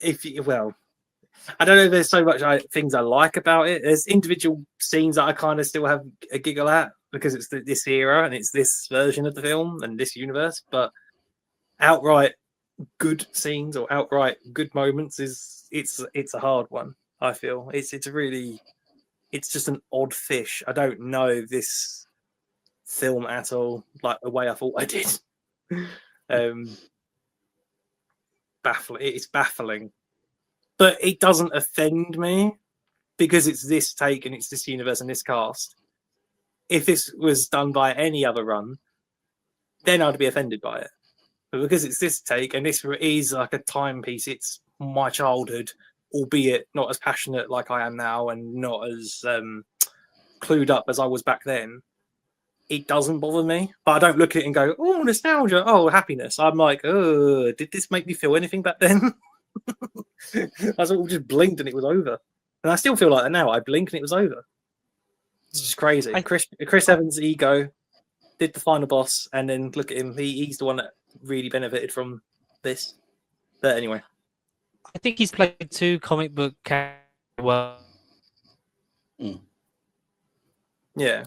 I don't know if there's so much things I like about it. There's individual scenes that I kind of still have a giggle at because it's this era and it's this version of the film and this universe. But outright good scenes or outright good moments it's a hard one. I feel it's just an odd fish. I don't know this film at all like the way I thought I did. Baffling. It's baffling, but it doesn't offend me because it's this take and it's this universe and this cast. If this was done by any other run, then I'd be offended by it. But because it's this take and this is like a timepiece, it's my childhood, albeit not as passionate like I am now and not as clued up as I was back then. It doesn't bother me, but I don't look at it and go, oh, nostalgia, oh, happiness. I'm like, oh, did this make me feel anything back then? I sort of just blinked and it was over. And I still feel like that now. I blink and it was over. It's just crazy. Chris Evans' ego did the final boss, and then look at him. He's the one that really benefited from this. But anyway. I think he's played two comic book characters well. Yeah.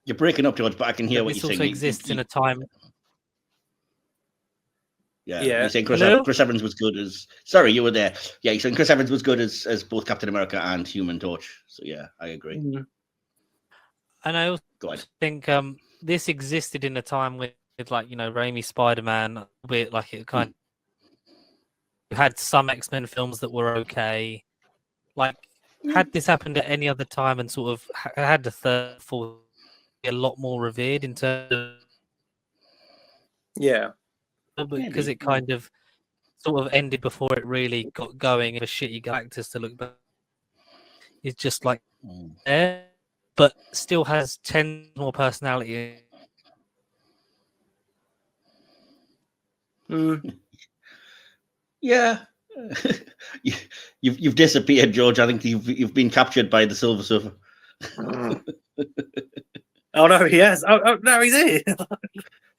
You're breaking up, George, but I can hear what you're saying. This also exists in a time. Yeah. You're saying Chris Evans was good as. Sorry, you were there. Yeah, you're saying Chris Evans was good as both Captain America and Human Torch. So yeah, I agree. Mm-hmm. And I also think this existed in a time with like Raimi Spider-Man, with like it kind had some X-Men films that were okay. Like, had this happened at any other time and sort of had the third, fourth be a lot more revered in terms Yeah. of, because Maybe. it kind of sort of ended before it really got going. For shitty actors to look back, it's just like there, but still has 10 more personality. Yeah. You've disappeared, George. I think you've been captured by the Silver Surfer. Oh no, he has. Oh no, he's here.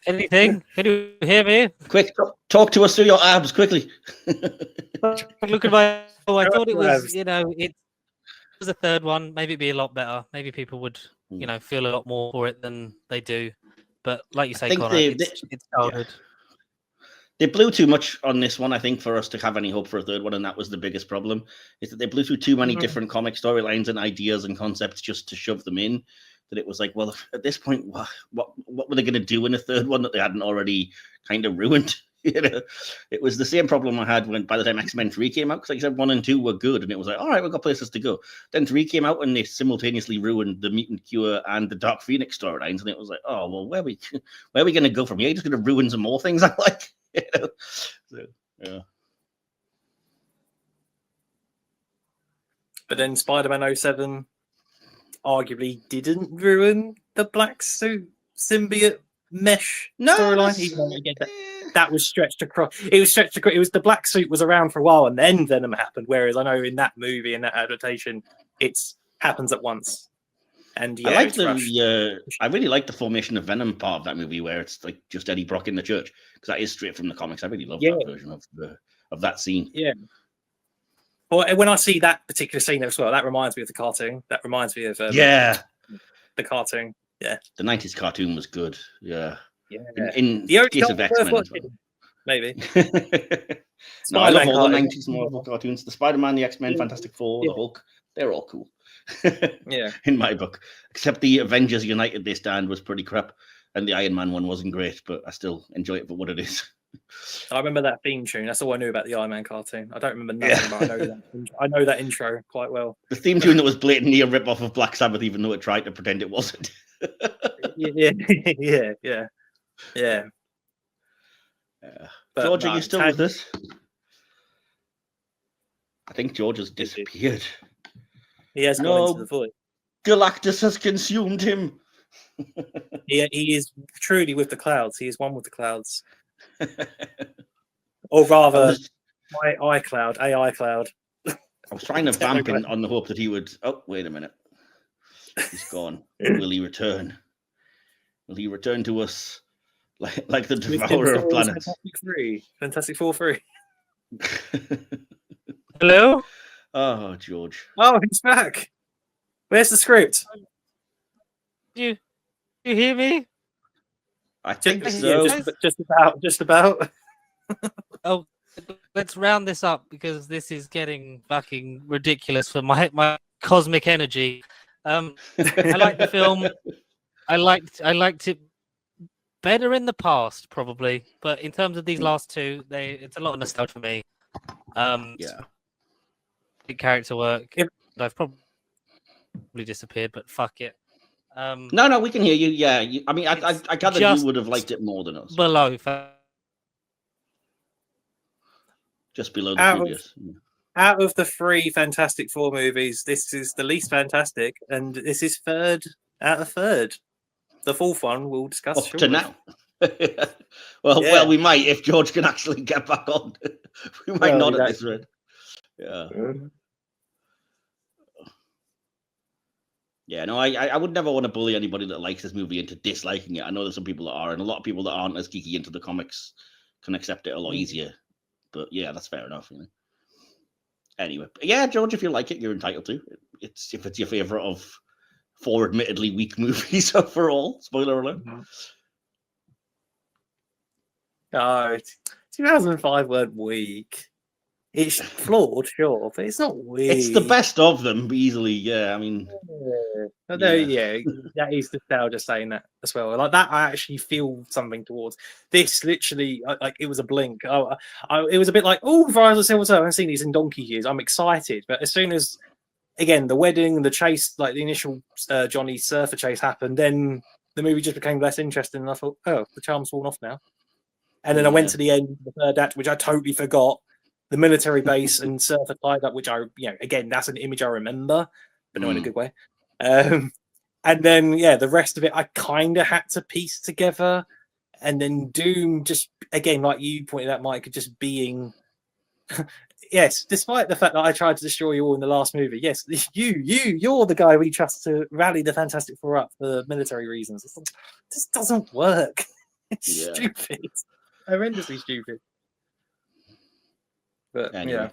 Anything? Can you hear me? Quick, talk to us through your abs quickly. Look at my. Oh, I thought it was. Abs. You know, it was a third one. Maybe it'd be a lot better. Maybe people would, feel a lot more for it than they do. But like you say, think Connor, it's childhood. They blew too much on this one, I think, for us to have any hope for a third one, and that was the biggest problem. Is that they blew through too many different comic storylines and ideas and concepts just to shove them in. That it was like, well, at this point, what were they going to do in a third one that they hadn't already kind of ruined? It was the same problem I had when by the time X-Men 3 came out, because like I said, 1 and 2 were good, and it was like, all right, we've got places to go. Then 3 came out, and they simultaneoly ruined the Mutant Cure and the Dark Phoenix storylines, and it was like, oh well, where are we going to go from here? You're just going to ruin some more things I like. So, yeah. But then Spider-Man 07 arguably didn't ruin the black suit symbiote mesh storyline. Even though, again, that was stretched across. It was stretched across. It was the black suit was around for a while, and then Venom happened. Whereas I know in that movie, in that adaptation, it's happens at once. And yeah, I really like the formation of Venom part of that movie, where it's like just Eddie Brock in the church, because that is straight from the comics. I really love that version of that scene. Yeah. Well, when I see that particular scene as well, that reminds me of the cartoon. That reminds me of the cartoon. Yeah, the 90s cartoon was good. Yeah. In the case of X-Men, as well. Maybe. No, I love all the 90s Marvel cartoons. The Spider-Man, the X-Men, Fantastic Four, the Hulk. They're all cool. Yeah. In my book. Except the Avengers United They Stand was pretty crap. And the Iron Man one wasn't great, but I still enjoy it for what it is. I remember that theme tune. That's all I knew about the Iron Man cartoon. I don't remember nothing, but I know that intro quite well. The theme tune that was blatantly a rip-off of Black Sabbath, even though it tried to pretend it wasn't. Yeah. George, are you still with us? I think George has disappeared. He has gone into the void. Galactus has consumed him. He is truly with the clouds. He is one with the clouds. Or rather, my iCloud, AI cloud. I was trying to vamp him on the hope that he would... Oh, wait a minute. He's gone. Will he return? Will he return to us like the Devourer of Planets? Fantastic Four 3. Hello? Oh, George. Oh, he's back. Where's the script? You hear me? I think so. Just about. Oh, let's round this up because this is getting fucking ridiculous for my cosmic energy. I like the film. I liked it better in the past, probably, but in terms of these last two, it's a lot of nostalgia for me. Character work. I've probably disappeared, but fuck it. No, we can hear you. Yeah, I gather you would have liked it more than us. Below, just below the previous. Out of the 3 Fantastic Four movies, this is the least fantastic, and this is third out of third. The fourth one we'll discuss up to now. Well, we might if George can actually get back on. We might not at this rate. Yeah. Yeah, no, I would never want to bully anybody that likes this movie into disliking it. I know there's some people that are, and a lot of people that aren't as geeky into the comics can accept it a lot easier. But yeah, that's fair enough. Anyway, yeah, George, if you like it, you're entitled to. If it's your favorite of 4 admittedly weak movies overall. Spoiler alert. Oh, 2005 weren't weak. It's flawed, sure, but it's not weird. It's the best of them, easily. Yeah, I mean, Yeah, that is nostalgia saying that as well. Like that, I actually feel something towards this. Literally, like it was a blink. It was a bit like, oh, Rise of Silver Surfer. I haven't seen these in donkey years. I'm excited, but as soon as, again, the wedding, the chase, like the initial Johnny Surfer chase happened, then the movie just became less interesting. And I thought, oh, the charm's worn off now. And then I went to the end, the third act, which I totally forgot. The military base and Surfer tied up, which again, that's an image I remember, but not in a good way. And then, the rest of it, I kind of had to piece together. And then Doom, just again, like you pointed out, Mike, just being, yes, despite the fact that I tried to destroy you all in the last movie, yes, you're the guy we trust to rally the Fantastic Four up for military reasons. This doesn't work. It's stupid, horrendously stupid. But anyway.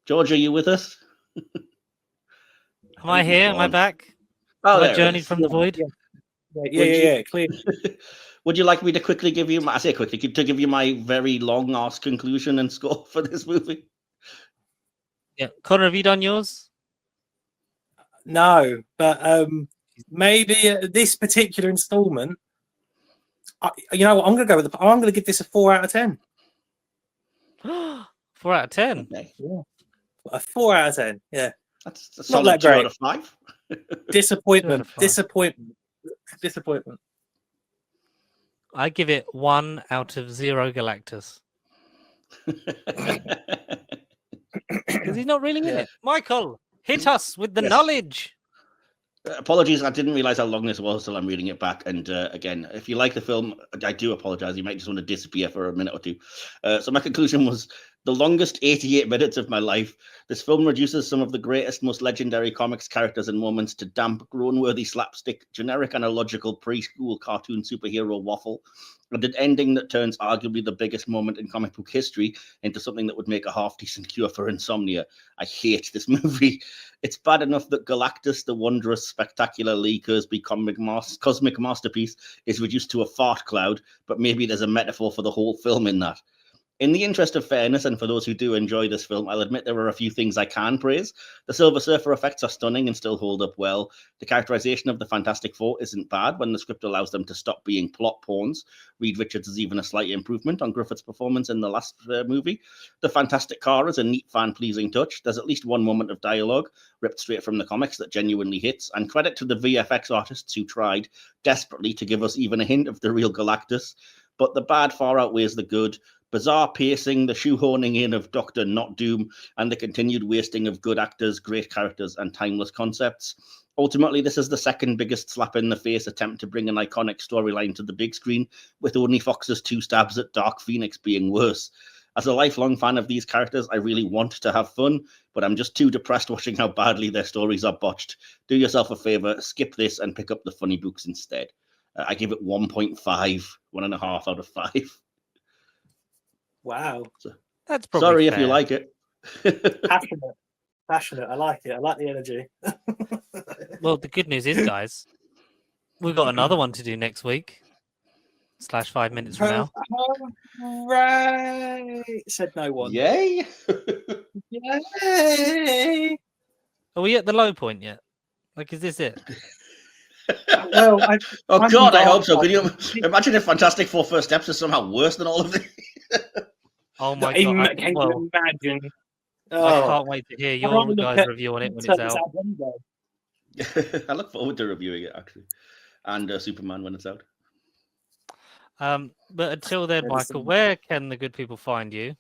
George, are you with us? Am I here? Am I back? Oh, I journeyed from the void. Yeah, clear. Would you like me to quickly give you my very long ass conclusion and score for this movie? Yeah, Connor, have you done yours? No, but maybe this particular installment, I'm going to go with I'm going to give this a 4 out of 10. 4 out of 10. Okay. Yeah, a 4 out of 10. Yeah, that's a not solid that great. 2 out of 5. Disappointment. I give it 1 out of 0 Galactus. Because he's not really in it. Michael, hit us with the knowledge. Apologies, I didn't realize how long this was till I'm reading it back. And again, if you like the film, I do apologize. You might just want to disappear for a minute or two. So my conclusion was the longest 88 minutes of my life. This film reduces some of the greatest, most legendary comics characters and moments to damp, groan-worthy slapstick, generic and illogical preschool cartoon superhero waffle, and an ending that turns arguably the biggest moment in comic book history into something that would make a half-decent cure for insomnia. I hate this movie. It's bad enough that Galactus, the wondrous, spectacular Lee Cursby cosmic masterpiece, is reduced to a fart cloud, but maybe there's a metaphor for the whole film in that. In the interest of fairness, and for those who do enjoy this film, I'll admit there are a few things I can praise. The Silver Surfer effects are stunning and still hold up well. The characterization of the Fantastic Four isn't bad when the script allows them to stop being plot pawns. Reed Richards is even a slight improvement on Griffith's performance in the last movie. The Fantastic Car is a neat, fan-pleasing touch. There's at least one moment of dialogue ripped straight from the comics that genuinely hits, and credit to the VFX artists who tried desperately to give us even a hint of the real Galactus. But the bad far outweighs the good. Bizarre pacing, the shoehorning in of Dr. Not Doom, and the continued wasting of good actors, great characters, and timeless concepts. Ultimately, this is the second biggest slap-in-the-face attempt to bring an iconic storyline to the big screen, with only Fox's 2 stabs at Dark Phoenix being worse. As a lifelong fan of these characters, I really want to have fun, but I'm just too depressed watching how badly their stories are botched. Do yourself a favor, skip this, and pick up the funny books instead. I give it 1.5, 1.5 out of 5. Wow. That's probably sorry fair. if you like it. Passionate. I like it. I like the energy. Well, the good news is, guys, we've got another one to do next week. / 5 minutes from now. Right. Said no one. Yay! Yay! Are we at the low point yet? Like, is this it? Well, oh God, I hope so. Can you imagine if Fantastic Four first steps is somehow worse than all of this? Oh my God! Can you imagine? I can't wait to hear your guys' review on it when it's out. I look forward to reviewing it actually, and Superman when it's out. But until then, Michael, where can the good people find you?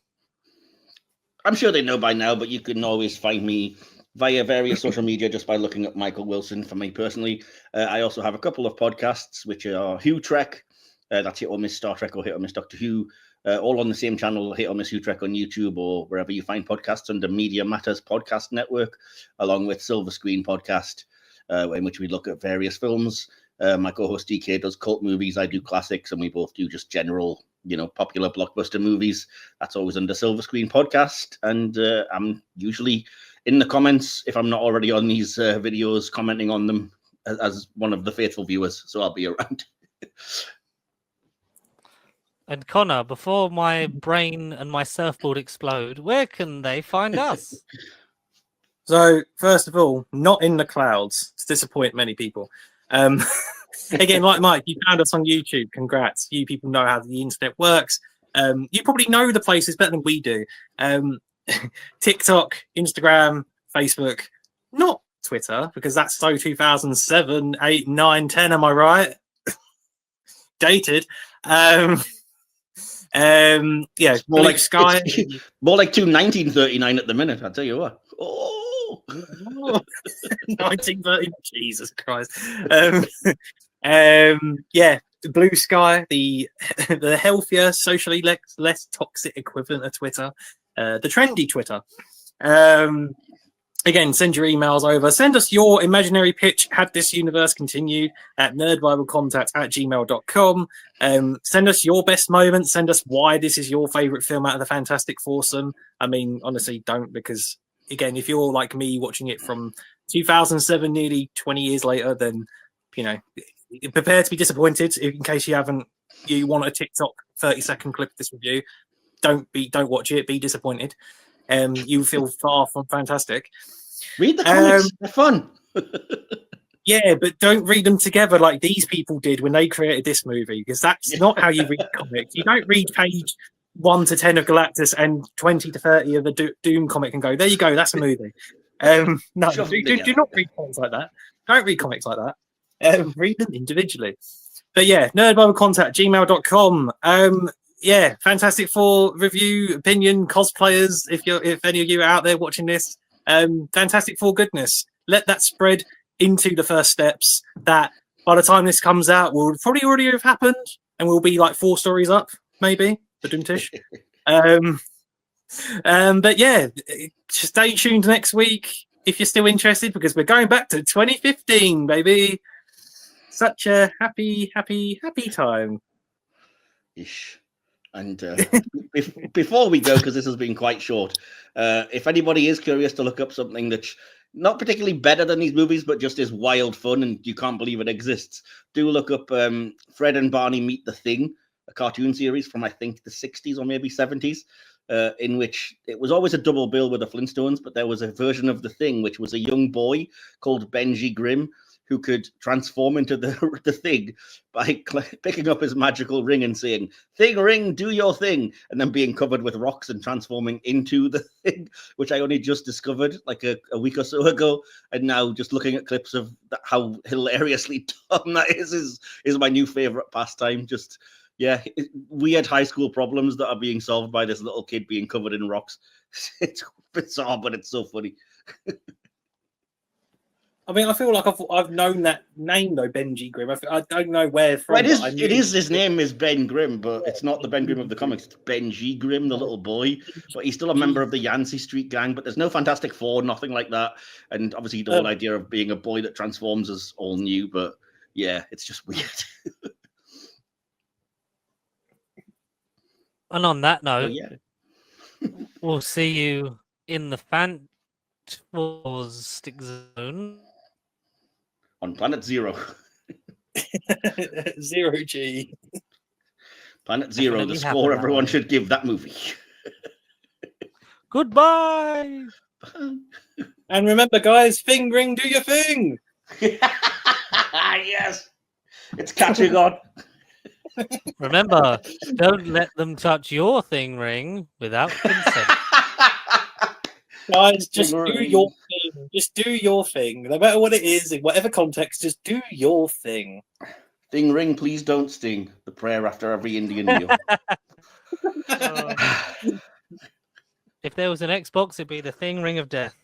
I'm sure they know by now, but you can always find me via various social media just by looking up Michael Wilson. For me personally, I also have a couple of podcasts which are Who Trek, that's Hit or Miss Star Trek or Hit or Miss Doctor Who, all on the same channel, Hit or Miss Who Trek on YouTube or wherever you find podcasts under Media Matters Podcast Network, along with Silver Screen Podcast, in which we look at various films. My co-host DK does cult movies, I do classics, and we both do just general, popular blockbuster movies. That's always under Silver Screen Podcast, and I'm usually in the comments, if I'm not already on these videos, commenting on them as one of the faithful viewers, so I'll be around. And Connor, before my brain and my surfboard explode, where can they find us? So, first of all, not in the clouds to disappoint many people. Again, like Mike, you found us on YouTube. Congrats. You people know how the internet works. You probably know the places better than we do. TikTok, Instagram, Facebook, not Twitter, because that's so 2007, 8, 9, 10, am I right? Dated. Yeah, More Blue like Sky. more like 1939 at the minute. I tell you what. Oh. 1930. Jesus Christ. Yeah, the Blue Sky, the healthier, socially less toxic equivalent of Twitter, the trendy Twitter. Again, send your emails over. Send us your imaginary pitch had this universe continued at nerdbiblecontact@gmail.com. Send us your best moments. Send us why this is your favorite film out of the Fantastic Foursome. I mean, honestly, don't, because again, if you're like me watching it from 2007, nearly 20 years later, then, you know, prepare to be disappointed. In case you want a TikTok 30-second clip of this review, don't watch it. Be disappointed. You feel far from fantastic. Read the comics. They're fun. Yeah, but don't read them together like these people did when they created this movie, because that's not how you read comics. You don't read page 1 to 10 of Galactus and 20 to 30 of the Doom comic and go, there you go, that's a movie. No, do not read comics like that. Don't read comics like that. Read them individually. But yeah, nerdbiblecontact@gmail.com. Yeah, Fantastic Four review, opinion, cosplayers. If any of you are out there watching this, Fantastic Four goodness, let that spread into the first steps. That by the time this comes out, will probably already have happened, and we'll be like 4 stories up, maybe the Doomtish. But yeah, stay tuned next week if you're still interested, because we're going back to 2015, baby. Such a happy time. Ish. And before we go, because this has been quite short, if anybody is curious to look up something that's not particularly better than these movies, but just is wild fun and you can't believe it exists, do look up Fred and Barney Meet the Thing, a cartoon series from, I think, the 60s or maybe 70s, in which it was always a double bill with the Flintstones, but there was a version of The Thing, which was a young boy called Benji Grimm, who could transform into the Thing by picking up his magical ring and saying, "Thing ring, do your thing," and then being covered with rocks and transforming into the Thing, which I only just discovered like a week or so ago. And now just looking at clips of that, how hilariously dumb that is my new favorite pastime. Just, yeah, weird high school problems that are being solved by this little kid being covered in rocks. It's bizarre, but it's so funny. I mean, I feel like I've known that name though, Benji Grimm. I don't know where from. Well, it is. His name is Ben Grimm, but it's not the Ben Grimm of the comics. It's Benji Grimm, the little boy. But he's still a member of the Yancey Street Gang. But there's no Fantastic Four, nothing like that. And obviously, the whole idea of being a boy that transforms is all new. But yeah, it's just weird. And on that note, yeah, we'll see you in the Fantastic Zone. On Planet Zero. 0G. Planet Zero, Definitely the score everyone should give that movie. Goodbye. And remember, guys, fingering, do your thing. Yes. It's catching on. Remember, don't let them touch your thing ring without consent. Guys, just do your thing. Just do your thing. No matter what it is, in whatever context, just do your thing. Thing ring, please don't sting. The prayer after every Indian meal. If there was an Xbox, it'd be the Thing Ring of Death.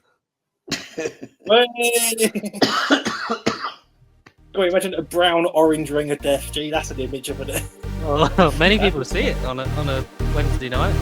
Oh, imagine a brown-orange ring of death. Gee, that's an image of it. Oh, many people see it on a Wednesday night.